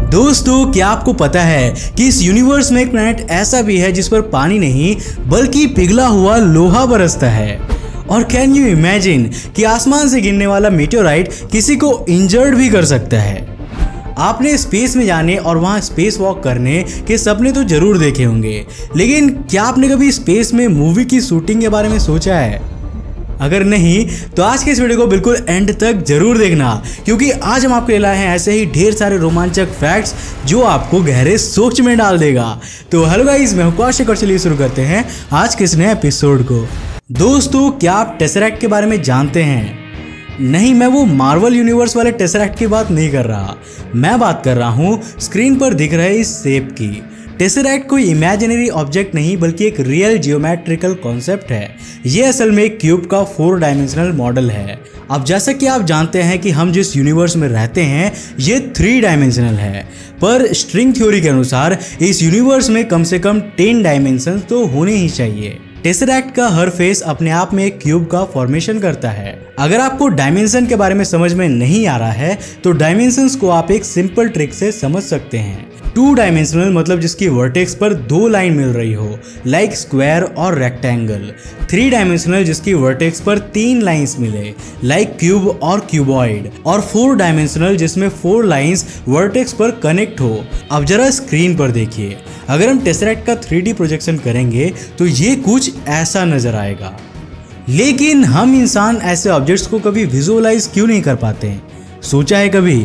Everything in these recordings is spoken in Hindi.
दोस्तों, क्या आपको पता है कि इस यूनिवर्स में एक प्लैनेट ऐसा भी है जिस पर पानी नहीं बल्कि पिघला हुआ लोहा बरसता है। और कैन यू इमेजिन कि आसमान से गिरने वाला मीटेओराइट किसी को इंजर्ड भी कर सकता है। आपने स्पेस में जाने और वहाँ स्पेस वॉक करने के सपने तो जरूर देखे होंगे, लेकिन क्या आपने कभी स्पेस में मूवी की शूटिंग के बारे में सोचा है? अगर नहीं तो आज के इस वीडियो को बिल्कुल एंड तक जरूर देखना, क्योंकि आज हम आपके लिए लाए हैं ऐसे ही ढेर सारे रोमांचक फैक्ट्स जो आपको गहरे सोच में डाल देगा। तो हेलो गाइस, मैं हूं कौशिक और चलिए शुरू करते हैं आज के इस नए एपिसोड को। दोस्तों, क्या आप टेसरैक्ट के बारे में जानते हैं? नहीं, मैं वो मार्वल यूनिवर्स वाले टेसरैक्ट की बात नहीं कर रहा। मैं बात कर रहा हूँ स्क्रीन पर दिख रहे इस शेप की। टेसरैक्ट कोई इमेजिनरी ऑब्जेक्ट नहीं बल्कि एक रियल जियोमेट्रिकल कॉन्सेप्ट है। ये असल में एक क्यूब का 4 डायमेंशनल मॉडल है। अब जैसा कि आप जानते हैं कि हम जिस यूनिवर्स में रहते हैं ये 3 डायमेंशनल है, पर स्ट्रिंग थ्योरी के अनुसार इस यूनिवर्स में कम से कम 10 डायमेंशन तो होने ही चाहिए। टेसरैक्ट का हर फेस अपने आप में एक क्यूब का फॉर्मेशन करता है। अगर आपको डायमेंशन के बारे में समझ में नहीं आ रहा है तो डायमेंशंस को आप एक सिंपल ट्रिक से समझ सकते हैं। 2 डायमेंशनल मतलब जिसकी वर्टेक्स पर 2 लाइन मिल रही हो, लाइक स्क्वायर और रेक्टेंगल। 3 डायमेंशनल जिसकी वर्टेक्स पर 3 लाइंस मिले, लाइक क्यूब और क्यूबॉइड। और 4 डायमेंशनल जिसमें 4 लाइंस वर्टेक्स पर कनेक्ट हो। अब जरा स्क्रीन पर देखिए, अगर हम टेसरैक्ट का 3D प्रोजेक्शन करेंगे तो ये कुछ ऐसा नजर आएगा। लेकिन हम इंसान ऐसे ऑब्जेक्ट्स को कभी विजुअलाइज क्यों नहीं कर पाते? सोचा है कभी?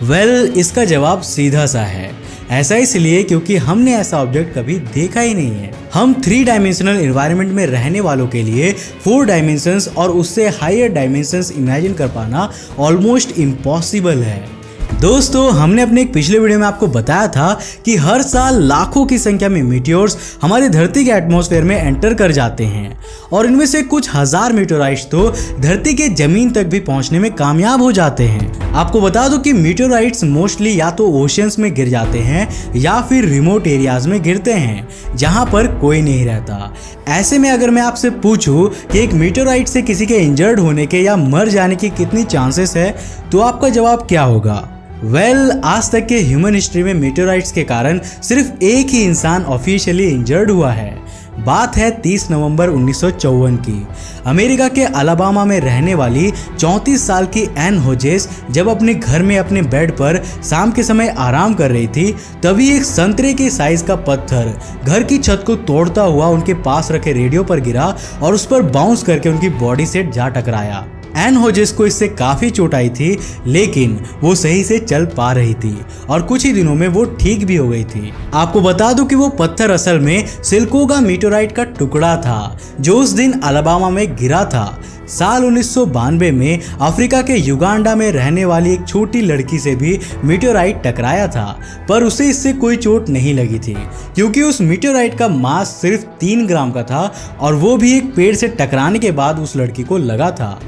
वेल, इसका जवाब सीधा सा है। ऐसा इसलिए क्योंकि हमने ऐसा ऑब्जेक्ट कभी देखा ही नहीं है। हम 3 डायमेंशनल एनवायरनमेंट में रहने वालों के लिए 4 डायमेंशंस और उससे हायर डायमेंशंस इमेजिन कर पाना ऑलमोस्ट इम्पॉसिबल है। दोस्तों, हमने अपने एक पिछले वीडियो में आपको बताया था कि हर साल लाखों की संख्या में मीटियोर्स हमारी धरती के एटमॉस्फेयर में एंटर कर जाते हैं और इनमें से कुछ हजार मीटेओराइट्स तो धरती के जमीन तक भी पहुंचने में कामयाब हो जाते हैं। आपको बता दूं कि मीटेओराइट्स मोस्टली या तो ओशियंस में गिर जाते हैं या फिर रिमोट एरियाज में गिरते हैं जहां पर कोई नहीं रहता। ऐसे में अगर मैं आपसे पूछूं कि एक मीटेओराइट से किसी के इंजर्ड होने के या मर जाने की कितनी चांसेस है, तो आपका जवाब क्या होगा? वेल, आज तक के ह्यूमन हिस्ट्री में मीटेओराइट्स के कारण सिर्फ एक ही इंसान ऑफिशियली इंजर्ड हुआ है। बात है 30 नवंबर 1954 की। अमेरिका के अलाबामा में रहने वाली 34 साल की एन होजेस जब अपने घर में अपने बेड पर शाम के समय आराम कर रही थी, तभी एक संतरे के साइज का पत्थर घर की छत को तोड़ता हुआ उनके पास रखे रेडियो पर गिरा और उस पर बाउंस करके उनकी बॉडी से जा टकराया। एन होजेस को इससे काफी चोट आई थी, लेकिन वो सही से चल पा रही थी और कुछ ही दिनों में वो ठीक भी हो गई थी। आपको बता दूं कि वो पत्थर असल में सिल्कोगा मीटेओराइट का टुकड़ा था जो उस दिन अलाबामा में गिरा था। साल 1992 में अफ्रीका के युगांडा में रहने वाली एक छोटी लड़की से भी मीटेओराइट टकराया था, पर उसे इससे कोई चोट नहीं लगी थी क्योंकि उस मीटेओराइट का मास सिर्फ 3 ग्राम का था और वो भी एक पेड़ से टकराने के बाद उस लड़की को लगा था।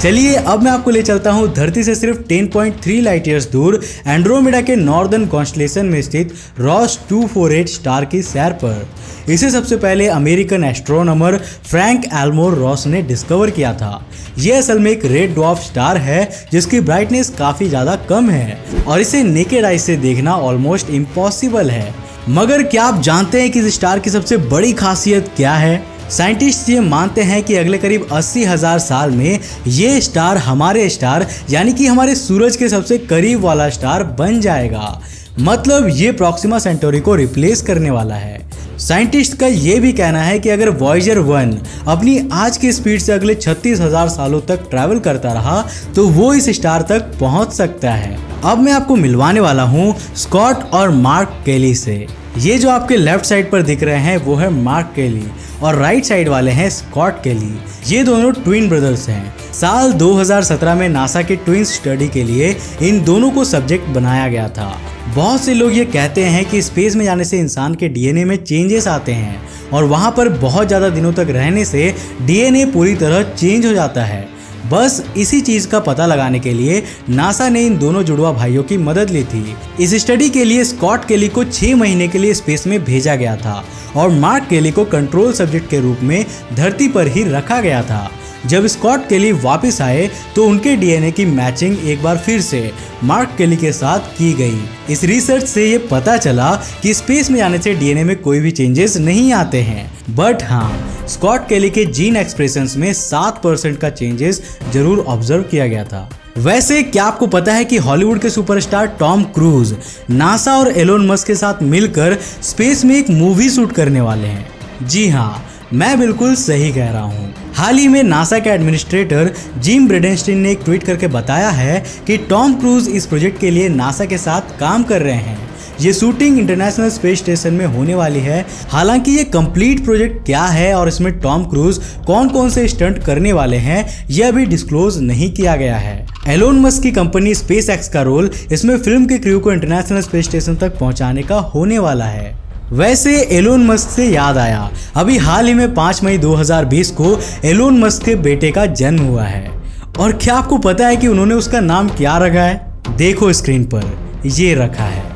चलिए अब मैं आपको ले चलता हूँ धरती से सिर्फ 10.3 लाइट ईयर्स दूर एंड्रोमेडा के नॉर्दर्न कॉन्स्टलेशन में स्थित रॉस 248 स्टार की सैर पर। इसे सबसे पहले American astronomer Frank Elmore Ross ने डिस्कवर किया था। यह असल में एक रेड ड्वार्फ स्टार है जिसकी ब्राइटनेस काफी ज्यादा कम है और इसे नेकेड आई से देखना ऑलमोस्ट इम्पॉसिबल है। मगर क्या आप जानते हैं कि इस स्टार की सबसे बड़ी खासियत क्या है? साइंटिस्ट ये मानते हैं कि अगले करीब 80,000 साल में ये स्टार हमारे स्टार यानी कि हमारे सूरज के सबसे करीब वाला स्टार बन जाएगा। मतलब ये प्रॉक्सिमा सेंटोरी को रिप्लेस करने वाला है। साइंटिस्ट का ये भी कहना है कि अगर वॉयेजर 1 अपनी आज की स्पीड से अगले 36,000 सालों तक ट्रैवल करता रहा तो वो इस स्टार तक पहुंच सकता है। अब मैं आपको मिलवाने वाला हूं स्कॉट और मार्क केली से। ये जो आपके लेफ्ट साइड पर दिख रहे हैं वो है मार्क केली और राइट साइड वाले हैं स्कॉट केली। ये दोनों ट्विन ब्रदर्स हैं। साल 2017 में नासा के ट्विंस स्टडी के लिए इन दोनों को सब्जेक्ट बनाया गया था। बहुत से लोग ये कहते हैं कि स्पेस में जाने से इंसान के डीएनए में चेंजेस आते हैं और वहाँ पर बहुत ज़्यादा दिनों तक रहने से डीएनए पूरी तरह चेंज हो जाता है। बस इसी चीज का पता लगाने के लिए नासा ने इन दोनों जुड़वा भाइयों की मदद ली थी। इस स्टडी के लिए स्कॉट केली को 6 महीने के लिए स्पेस में भेजा गया था और मार्क केली को कंट्रोल सब्जेक्ट के रूप में धरती पर ही रखा गया था। जब स्कॉट केली वापस आए तो उनके डीएनए की मैचिंग एक बार फिर से मार्क केली के साथ की गई। इस रिसर्च से ये पता चला कि स्पेस में जाने से डीएनए में कोई भी चेंजेस नहीं आते हैं, बट हाँ, स्कॉट केली के जीन एक्सप्रेशंस में 7% का चेंजेस जरूर ऑब्जर्व किया गया था। वैसे क्या आपको पता है कि हॉलीवुड के सुपरस्टार टॉम क्रूज नासा और एलोन मस्क के साथ मिलकर स्पेस में एक मूवी शूट करने वाले हैं? जी हाँ, मैं बिल्कुल सही कह रहा हूँ। हाल ही में नासा के एडमिनिस्ट्रेटर जिम ब्रेडेनस्टीन ने एक ट्वीट करके बताया है कि टॉम क्रूज इस प्रोजेक्ट के लिए नासा के साथ काम कर रहे हैं। ये शूटिंग इंटरनेशनल स्पेस स्टेशन में होने वाली है। हालांकि ये कंप्लीट प्रोजेक्ट क्या है और इसमें टॉम क्रूज कौन कौन से स्टंट करने वाले हैं, यह अभी डिस्क्लोज नहीं किया गया है। एलोन मस्क की कंपनी स्पेस एक्स का रोल इसमें फिल्म के क्रू को इंटरनेशनल स्पेस स्टेशन तक पहुंचाने का होने वाला है। वैसे एलोन मस्क से याद आया, अभी हाल ही में 5 मई 2020 को एलोन मस्क के बेटे का जन्म हुआ है। और क्या आपको पता है कि उन्होंने उसका नाम क्या रखा है? देखो स्क्रीन पर ये रखा है।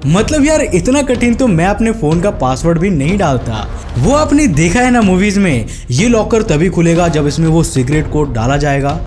मतलब यार इतना कठिन तो मैं अपने फोन का पासवर्ड भी नहीं डालता। वो आपने देखा है ना मूवीज में, ये लॉकर तभी खुलेगा जब इसमें वो सीक्रेट कोड डाला जाएगा।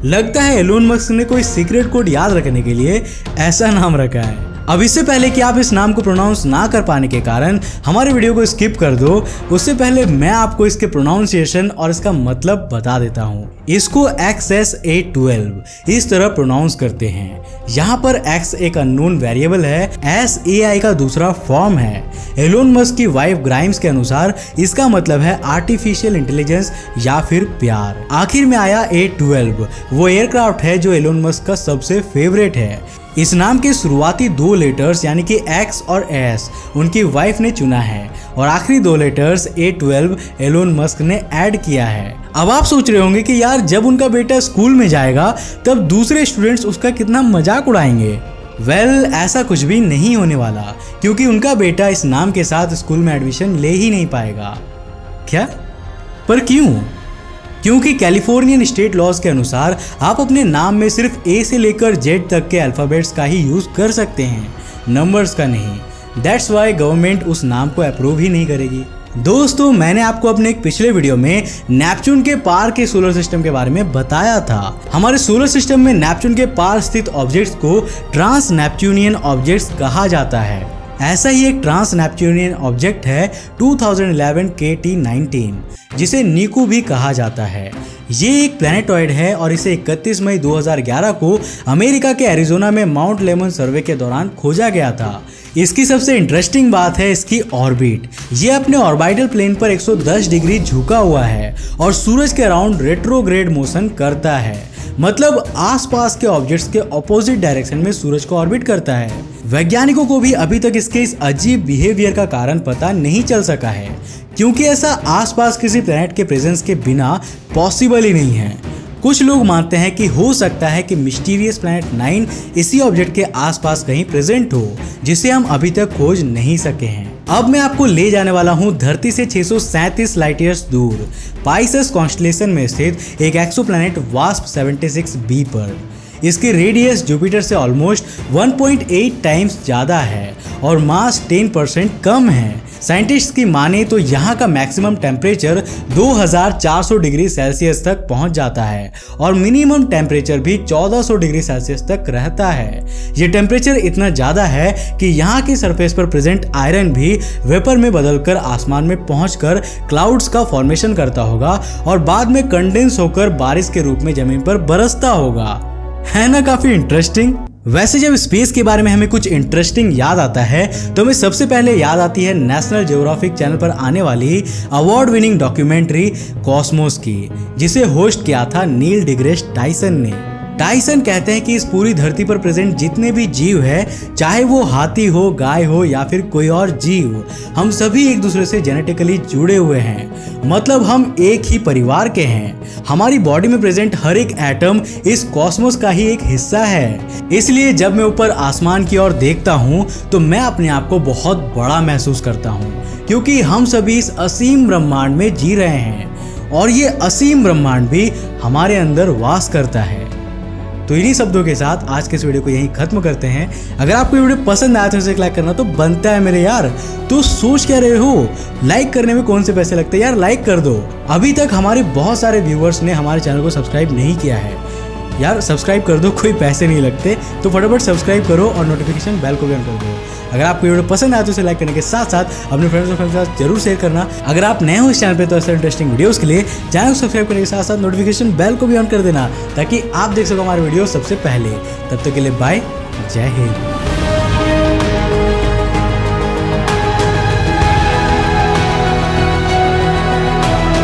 लगता है एलोन मस्क ने कोई सीक्रेट कोड याद रखने के लिए ऐसा नाम रखा है। अब इससे पहले कि आप इस नाम को प्रोनाउंस ना कर पाने के कारण हमारे वीडियो को स्किप कर दो, उससे पहले मैं आपको इसके प्रोनाउंसिएशन और इसका मतलब बता देता हूँ। इसको XS-A12 इस तरह प्रोनाउंस करते हैं। यहाँ पर X एक अननोन वेरिएबल है, S AI का दूसरा फॉर्म है। एलोन मस्क की वाइफ ग्राइम्स के अनुसार इसका मतलब है आर्टिफिशियल इंटेलिजेंस या फिर प्यार। आखिर में आया A12, वो एयरक्राफ्ट है जो एलोन मस्क का सबसे फेवरेट है। इस नाम के शुरुआती 2 लेटर्स यानी कि X और S उनकी वाइफ ने चुना है और आखिरी 2 लेटर्स A12 एलोन मस्क ने ऐड किया है। अब आप सोच रहे होंगे कि यार जब उनका बेटा स्कूल में जाएगा तब दूसरे स्टूडेंट्स उसका कितना मजाक उड़ाएंगे। वेल, ऐसा कुछ भी नहीं होने वाला, क्योंकि उनका बेटा इस नाम के साथ स्कूल में एडमिशन ले ही नहीं पाएगा। क्या? पर क्यों? क्योंकि कैलिफोर्नियन स्टेट लॉज के अनुसार आप अपने नाम में सिर्फ A से लेकर Z तक के अल्फाबेट्स का ही यूज कर सकते हैं, नंबर्स का नहीं। दैट्स वाई गवर्नमेंट उस नाम को अप्रूव ही नहीं करेगी। दोस्तों, मैंने आपको अपने एक पिछले वीडियो में नेपच्यून के पार के सोलर सिस्टम के बारे में बताया था। हमारे सोलर सिस्टम में नेपच्यून के पार स्थित ऑब्जेक्ट्स को ट्रांस नेपच्यूनियन ऑब्जेक्ट्स कहा जाता है। ऐसा ही एक ट्रांस नेपच्यूनियन ऑब्जेक्ट है 2011 KT-19, जिसे नीकू भी कहा जाता है। ये एक प्लैनेटॉइड है और इसे 31 मई 2011 को अमेरिका के एरिजोना में माउंट लेमन सर्वे के दौरान खोजा गया था। इसकी सबसे इंटरेस्टिंग बात है इसकी ऑर्बिट। ये अपने ऑर्बिटल प्लेन पर 110 डिग्री झुका हुआ है और सूरज के अराउंड रेट्रोग्रेड मोशन करता है, मतलब आसपास के ऑब्जेक्ट्स के ऑपोजिट डायरेक्शन में सूरज को ऑर्बिट करता है। वैज्ञानिकों को भी अभी तक इसके इस अजीब बिहेवियर का कारण पता नहीं चल सका है, क्योंकि ऐसा आसपास किसी प्लैनेट के प्रेजेंस के बिना पॉसिबल ही नहीं है। कुछ लोग मानते हैं कि हो सकता है कि मिस्टीरियस प्लैनेट 9 इसी ऑब्जेक्ट के आसपास कहीं प्रेजेंट हो, जिसे हम अभी तक खोज नहीं सके हैं। अब मैं आपको ले जाने वाला हूं धरती से 637 लाइट ईयर्स दूर पाइसेस कॉन्स्टेलेशन में स्थित एक एक्सोप्लैनेट वास्प 76b पर। इसकी रेडियस जुपिटर से ऑलमोस्ट 1.8 टाइम्स ज़्यादा है और मास 10% कम है। साइंटिस्ट की माने तो यहाँ का मैक्सिमम टेम्परेचर 2400 डिग्री सेल्सियस तक पहुँच जाता है और मिनिमम टेम्परेचर भी 1400 डिग्री सेल्सियस तक रहता है। ये टेम्परेचर इतना ज़्यादा है कि यहाँ की सरफेस पर प्रेजेंट आयरन भी वेपर में बदलकर आसमान में पहुँचकर क्लाउड्स का फॉर्मेशन करता होगा और बाद में कंडेंस होकर बारिश के रूप में जमीन पर बरसता होगा। है ना काफी इंटरेस्टिंग। वैसे जब स्पेस के बारे में हमें कुछ इंटरेस्टिंग याद आता है तो हमें सबसे पहले याद आती है नेशनल ज्योग्राफिक चैनल पर आने वाली अवार्ड विनिंग डॉक्यूमेंट्री कॉस्मोस की, जिसे होस्ट किया था नील डिग्रेस टाइसन ने। टाइसन कहते हैं कि इस पूरी धरती पर प्रेजेंट जितने भी जीव है, चाहे वो हाथी हो, गाय हो या फिर कोई और जीव, हम सभी एक दूसरे से जेनेटिकली जुड़े हुए हैं। मतलब हम एक ही परिवार के हैं। हमारी बॉडी में प्रेजेंट हर एक एटम इस कॉस्मोस का ही एक हिस्सा है। इसलिए जब मैं ऊपर आसमान की ओर देखता हूँ तो मैं अपने आप को बहुत बड़ा महसूस करता हूँ, क्योंकि हम सभी इस असीम ब्रह्मांड में जी रहे हैं और ये असीम ब्रह्मांड भी हमारे अंदर वास करता है। तो इन्हीं शब्दों के साथ आज के इस वीडियो को यहीं खत्म करते हैं। अगर आपको वीडियो पसंद आया तो इसे लाइक करना तो बनता है मेरे यार। तो सोच क्या रहे हो, लाइक करने में कौन से पैसे लगते हैं यार, लाइक कर दो। अभी तक हमारे बहुत सारे व्यूवर्स ने हमारे चैनल को सब्सक्राइब नहीं किया है यार, सब्सक्राइब कर दो, कोई पैसे नहीं लगते। तो फटाफट सब्सक्राइब करो और नोटिफिकेशन बेल को भी ऑन कर दो। अगर आपको वीडियो पसंद आया तो इसे लाइक करने के साथ साथ अपने फ्रेंड्स और फैमिली के साथ जरूर शेयर करना। अगर आप नए हो इस चैनल पे तो ऐसे इंटरेस्टिंग वीडियोस के लिए चैनल को सब्सक्राइब करने के साथ साथ नोटिफिकेशन बेल को भी ऑन कर देना, ताकि आप देख सको हमारे वीडियो सबसे पहले। तब तक के लिए बाय, जय हिंद।